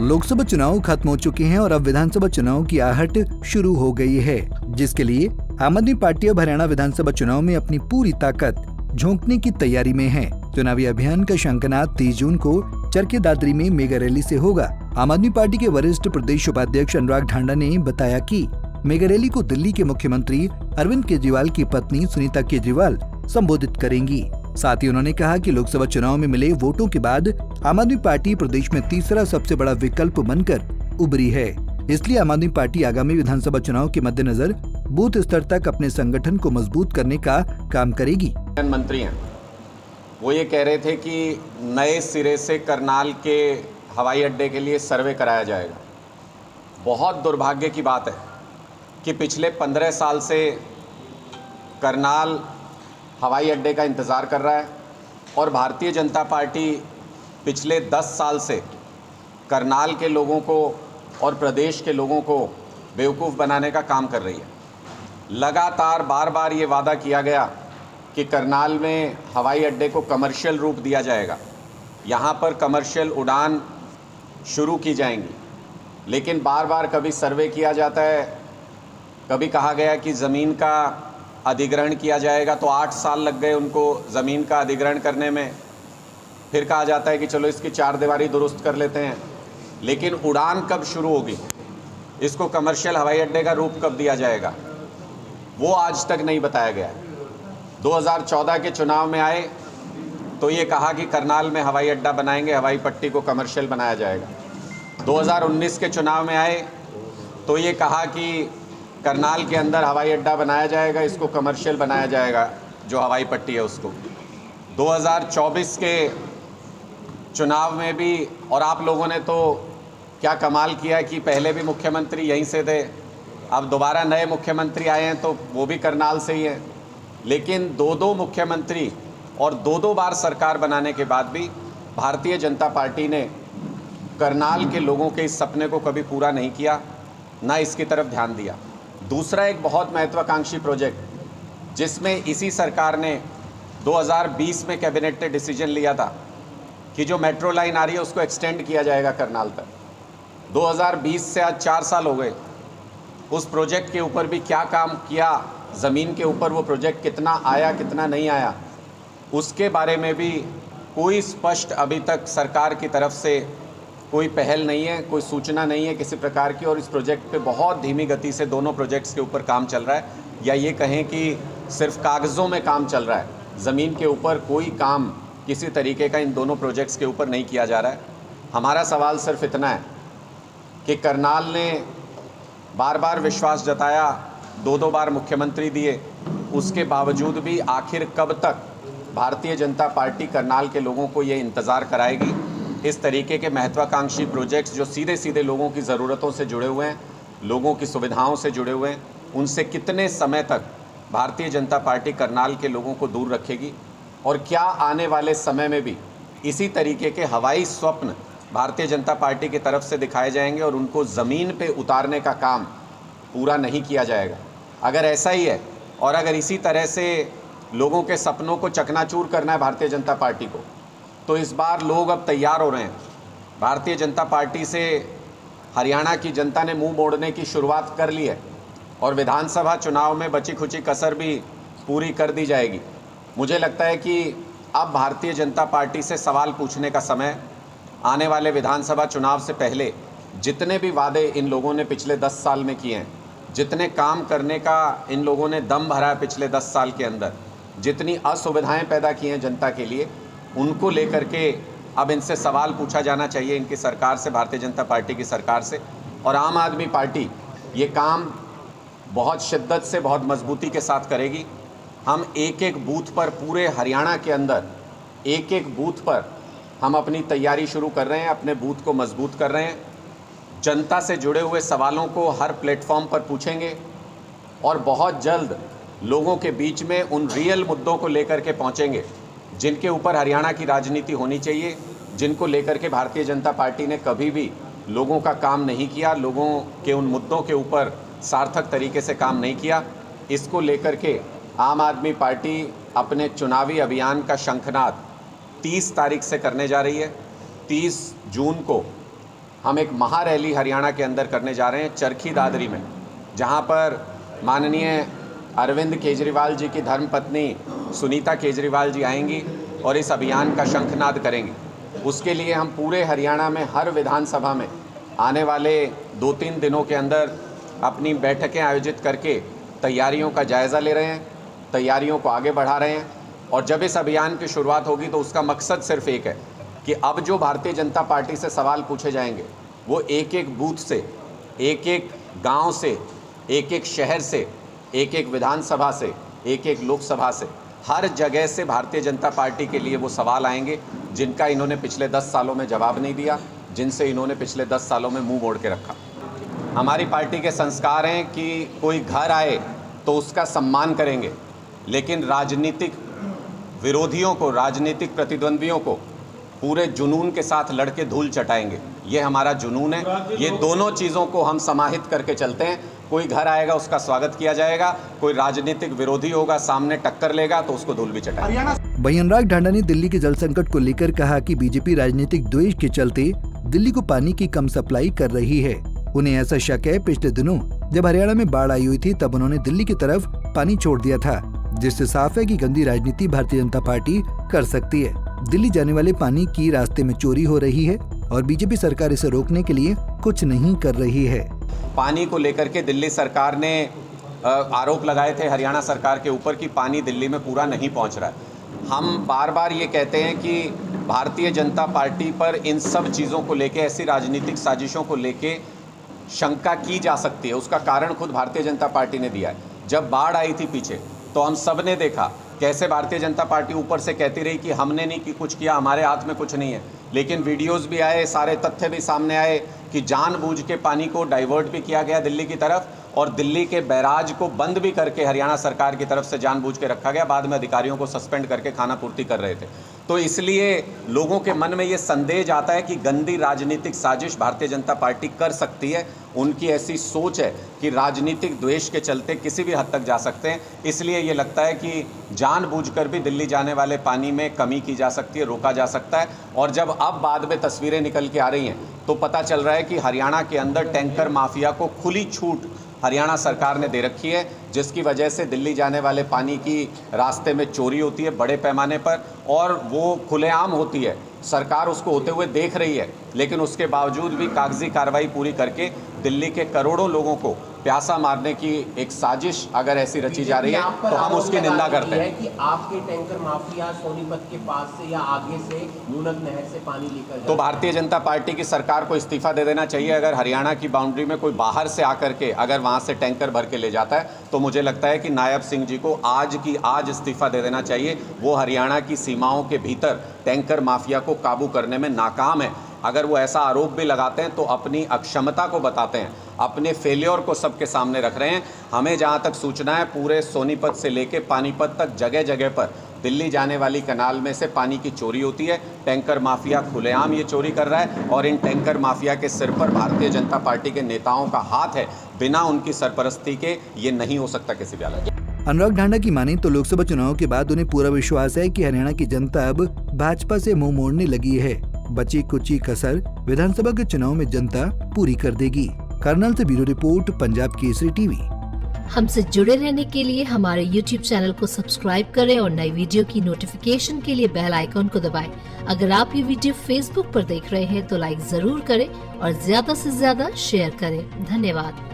लोकसभा चुनाव खत्म हो चुके हैं और अब विधानसभा चुनाव की आहट शुरू हो गई है, जिसके लिए आम आदमी पार्टी अब हरियाणा विधानसभा चुनाव में अपनी पूरी ताकत झोंकने की तैयारी में है। चुनावी अभियान का शंखनाद 30 जून को चरखी दादरी में मेगा रैली से होगा। आम आदमी पार्टी के वरिष्ठ प्रदेश उपाध्यक्ष अनुराग ढांडा ने बताया कि मेगा रैली को दिल्ली के मुख्यमंत्री अरविंद केजरीवाल की पत्नी सुनीता केजरीवाल संबोधित करेंगी। साथ ही उन्होंने कहा कि लोकसभा चुनाव में मिले वोटों के बाद आम आदमी पार्टी प्रदेश में तीसरा सबसे बड़ा विकल्प बनकर उभरी है। इसलिए आम आदमी पार्टी आगामी विधानसभा चुनाव के मद्देनजर बूथ स्तर तक अपने संगठन को मजबूत करने का काम करेगी। मंत्री हैं, वो ये कह रहे थे कि नए सिरे से करनाल के हवाई अड्डे के लिए सर्वे कराया जाएगा। बहुत दुर्भाग्य की बात है कि पिछले 15 साल से करनाल हवाई अड्डे का इंतज़ार कर रहा है और भारतीय जनता पार्टी पिछले 10 साल से करनाल के लोगों को और प्रदेश के लोगों को बेवकूफ़ बनाने का काम कर रही है। लगातार बार बार ये वादा किया गया कि करनाल में हवाई अड्डे को कमर्शियल रूप दिया जाएगा, यहाँ पर कमर्शियल उड़ान शुरू की जाएंगी, लेकिन बार बार कभी सर्वे किया जाता है, कभी कहा गया कि ज़मीन का अधिग्रहण किया जाएगा, तो 8 साल लग गए उनको ज़मीन का अधिग्रहण करने में। फिर कहा जाता है कि चलो इसकी चारदीवारी दुरुस्त कर लेते हैं, लेकिन उड़ान कब शुरू होगी, इसको कमर्शियल हवाई अड्डे का रूप कब दिया जाएगा, वो आज तक नहीं बताया गया। 2014 के चुनाव में आए तो ये कहा कि करनाल में हवाई अड्डा बनाएंगे, हवाई पट्टी को कमर्शियल बनाया जाएगा। 2019 के चुनाव में आए तो ये कहा कि करनाल के अंदर हवाई अड्डा बनाया जाएगा, इसको कमर्शियल बनाया जाएगा, जो हवाई पट्टी है उसको। 2024 के चुनाव में भी, और आप लोगों ने तो क्या कमाल किया कि पहले भी मुख्यमंत्री यहीं से थे, अब दोबारा नए मुख्यमंत्री आए हैं तो वो भी करनाल से ही हैं, लेकिन 2 मुख्यमंत्री और 2 बार सरकार बनाने के बाद भी भारतीय जनता पार्टी ने करनाल के लोगों के इस सपने को कभी पूरा नहीं किया, ना इसकी तरफ ध्यान दिया। दूसरा एक बहुत महत्वाकांक्षी प्रोजेक्ट जिसमें इसी सरकार ने 2020 में कैबिनेट ने डिसीजन लिया था कि जो मेट्रो लाइन आ रही है उसको एक्सटेंड किया जाएगा करनाल तक। 2020 से आज 4 साल हो गए, उस प्रोजेक्ट के ऊपर भी क्या काम किया, ज़मीन के ऊपर वो प्रोजेक्ट कितना आया कितना नहीं आया, उसके बारे में भी कोई स्पष्ट अभी तक सरकार की तरफ से कोई पहल नहीं है, कोई सूचना नहीं है किसी प्रकार की। और इस प्रोजेक्ट पे बहुत धीमी गति से दोनों प्रोजेक्ट्स के ऊपर काम चल रहा है, या ये कहें कि सिर्फ कागज़ों में काम चल रहा है, ज़मीन के ऊपर कोई काम किसी तरीके का इन दोनों प्रोजेक्ट्स के ऊपर नहीं किया जा रहा है। हमारा सवाल सिर्फ इतना है कि करनाल ने बार बार विश्वास जताया, 2 बार मुख्यमंत्री दिए, उसके बावजूद भी आखिर कब तक भारतीय जनता पार्टी करनाल के लोगों को ये इंतज़ार कराएगी। इस तरीके के महत्वाकांक्षी प्रोजेक्ट्स जो सीधे सीधे लोगों की ज़रूरतों से जुड़े हुए हैं, लोगों की सुविधाओं से जुड़े हुए हैं, उनसे कितने समय तक भारतीय जनता पार्टी करनाल के लोगों को दूर रखेगी, और क्या आने वाले समय में भी इसी तरीके के हवाई स्वप्न भारतीय जनता पार्टी की तरफ से दिखाए जाएंगे और उनको ज़मीन पे उतारने का काम पूरा नहीं किया जाएगा। अगर ऐसा ही है और अगर इसी तरह से लोगों के सपनों को चकनाचूर करना है भारतीय जनता पार्टी को, तो इस बार लोग अब तैयार हो रहे हैं। भारतीय जनता पार्टी से हरियाणा की जनता ने मुंह मोड़ने की शुरुआत कर ली है और विधानसभा चुनाव में बची खुची कसर भी पूरी कर दी जाएगी। मुझे लगता है कि अब भारतीय जनता पार्टी से सवाल पूछने का समय, आने वाले विधानसभा चुनाव से पहले जितने भी वादे इन लोगों ने पिछले 10 साल में किए हैं, जितने काम करने का इन लोगों ने दम भरा है पिछले 10 साल के अंदर, जितनी असुविधाएं पैदा की हैं जनता के लिए, उनको लेकर के अब इनसे सवाल पूछा जाना चाहिए, इनकी सरकार से, भारतीय जनता पार्टी की सरकार से। और आम आदमी पार्टी ये काम बहुत शिद्दत से, बहुत मजबूती के साथ करेगी। हम एक एक बूथ पर, पूरे हरियाणा के अंदर एक एक बूथ पर हम अपनी तैयारी शुरू कर रहे हैं, अपने बूथ को मजबूत कर रहे हैं। जनता से जुड़े हुए सवालों को हर प्लेटफॉर्म पर पूछेंगे और बहुत जल्द लोगों के बीच में उन रियल मुद्दों को लेकर के पहुंचेंगे जिनके ऊपर हरियाणा की राजनीति होनी चाहिए, जिनको लेकर के भारतीय जनता पार्टी ने कभी भी लोगों का काम नहीं किया, लोगों के उन मुद्दों के ऊपर सार्थक तरीके से काम नहीं किया। इसको लेकर के आम आदमी पार्टी अपने चुनावी अभियान का शंखनाद 30 तारीख से करने जा रही है। 30 जून को हम एक महारैली हरियाणा के अंदर करने जा रहे हैं चरखी दादरी में, जहां पर माननीय अरविंद केजरीवाल जी की धर्मपत्नी सुनीता केजरीवाल जी आएंगी और इस अभियान का शंखनाद करेंगी। उसके लिए हम पूरे हरियाणा में हर विधानसभा में आने वाले 2-3 दिनों के अंदर अपनी बैठकें आयोजित करके तैयारियों का जायज़ा ले रहे हैं, तैयारियों को आगे बढ़ा रहे हैं। और जब इस अभियान की शुरुआत होगी तो उसका मकसद सिर्फ एक है कि अब जो भारतीय जनता पार्टी से सवाल पूछे जाएंगे वो एक एक बूथ से, एक एक गांव से, एक एक शहर से, एक एक विधानसभा से, एक एक लोकसभा से, हर जगह से भारतीय जनता पार्टी के लिए वो सवाल आएंगे जिनका इन्होंने पिछले 10 सालों में जवाब नहीं दिया, जिनसे इन्होंने पिछले 10 सालों में मुंह मोड़ के रखा। हमारी पार्टी के संस्कार हैं कि कोई घर आए तो उसका सम्मान करेंगे, लेकिन राजनीतिक विरोधियों को, राजनीतिक प्रतिद्वंदियों को पूरे जुनून के साथ लड़के धूल चटाएंगे। ये हमारा जुनून है। ये दोनों चीज़ों को हम समाहित करके चलते हैं। कोई घर आएगा उसका स्वागत किया जाएगा, कोई राजनीतिक विरोधी होगा सामने टक्कर लेगा तो उसको धूल भी चटाएगा। वहीं अनुराग ढांडा ने दिल्ली के जल संकट को लेकर कहा कि बीजेपी राजनीतिक द्वेष के चलते दिल्ली को पानी की कम सप्लाई कर रही है। उन्हें ऐसा शक है पिछले दिनों जब हरियाणा में बाढ़ आई हुई थी तब उन्होंने दिल्ली की तरफ पानी छोड़ दिया था, जिससे साफ है कि गंदी राजनीति भारतीय जनता पार्टी कर सकती है। दिल्ली जाने वाले पानी की रास्ते में चोरी हो रही है और बीजेपी सरकार इसे रोकने के लिए कुछ नहीं कर रही है। पानी को लेकर के दिल्ली सरकार ने आरोप लगाए थे हरियाणा सरकार के ऊपर कि पानी दिल्ली में पूरा नहीं पहुंच रहा है। हम बार बार ये कहते हैं कि भारतीय जनता पार्टी पर इन सब चीज़ों को लेके, ऐसी राजनीतिक साजिशों को लेके शंका की जा सकती है। उसका कारण खुद भारतीय जनता पार्टी ने दिया है। जब बाढ़ आई थी पीछे तो हम सब ने देखा कैसे भारतीय जनता पार्टी ऊपर से कहती रही कि हमने नहीं कि कुछ किया, हमारे हाथ में कुछ नहीं है। लेकिन वीडियोस भी आए, सारे तथ्य भी सामने आए कि जानबूझ के पानी को डाइवर्ट भी किया गया दिल्ली की तरफ और दिल्ली के बैराज को बंद भी करके हरियाणा सरकार की तरफ से जानबूझ के रखा गया। बाद में अधिकारियों को सस्पेंड करके खाना पूर्ति कर रहे थे। तो इसलिए लोगों के मन में ये संदेह आता है कि गंदी राजनीतिक साजिश भारतीय जनता पार्टी कर सकती है। उनकी ऐसी सोच है कि राजनीतिक द्वेष के चलते किसी भी हद तक जा सकते हैं। इसलिए ये लगता है कि जानबूझकर भी दिल्ली जाने वाले पानी में कमी की जा सकती है, रोका जा सकता है। और जब अब बाद में तस्वीरें निकल के आ रही हैं तो पता चल रहा है कि हरियाणा के अंदर टैंकर माफिया को खुली छूट हरियाणा सरकार ने दे रखी है, जिसकी वजह से दिल्ली जाने वाले पानी की रास्ते में चोरी होती है बड़े पैमाने पर और वो खुलेआम होती है। सरकार उसको होते हुए देख रही है, लेकिन उसके बावजूद भी कागजी कार्रवाई पूरी करके दिल्ली के करोड़ों लोगों को प्यासा मारने की एक साजिश अगर ऐसी रची जा रही है तो हम उसकी निंदा करते हैं। कि आपके टैंकर माफिया सोनीपत के पास से या आगे से नूनक नहर से पानी लेकर तो भारतीय जनता पार्टी की सरकार को इस्तीफा दे देना चाहिए। अगर हरियाणा की बाउंड्री में कोई बाहर से आकर के अगर वहां से टैंकर भर के ले जाता है तो मुझे लगता है कि नायब सिंह जी को आज की आज इस्तीफा दे देना चाहिए। वो हरियाणा की सीमाओं के भीतर टैंकर माफिया को काबू करने में नाकाम है। अगर वो ऐसा आरोप भी लगाते हैं तो अपनी अक्षमता को बताते हैं, अपने फेलियर को सबके सामने रख रहे हैं। हमें जहाँ तक सूचना है पूरे सोनीपत से लेके पानीपत तक जगह जगह पर दिल्ली जाने वाली कनाल में से पानी की चोरी होती है। टैंकर माफिया खुलेआम ये चोरी कर रहा है और इन टैंकर माफिया के सिर पर भारतीय जनता पार्टी के नेताओं का हाथ है। बिना उनकी सरपरस्ती के ये नहीं हो सकता किसी भी हालत। अनुराग ढांडा की माने तो लोकसभा चुनाव के बाद उन्हें पूरा विश्वास है कि हरियाणा की जनता अब भाजपा से मुंह मोड़ने लगी है। बची कुची कसर विधानसभा के चुनाव में जनता पूरी कर देगी। कर्नल से bureau report, Punjab Kesari TV. हमसे जुड़े रहने के लिए हमारे YouTube चैनल को सब्सक्राइब करें और नई वीडियो की नोटिफिकेशन के लिए बेल आइकॉन को दबाएं। अगर आप ये वीडियो Facebook पर देख रहे हैं तो लाइक जरूर करें और ज्यादा से ज्यादा शेयर करें। धन्यवाद।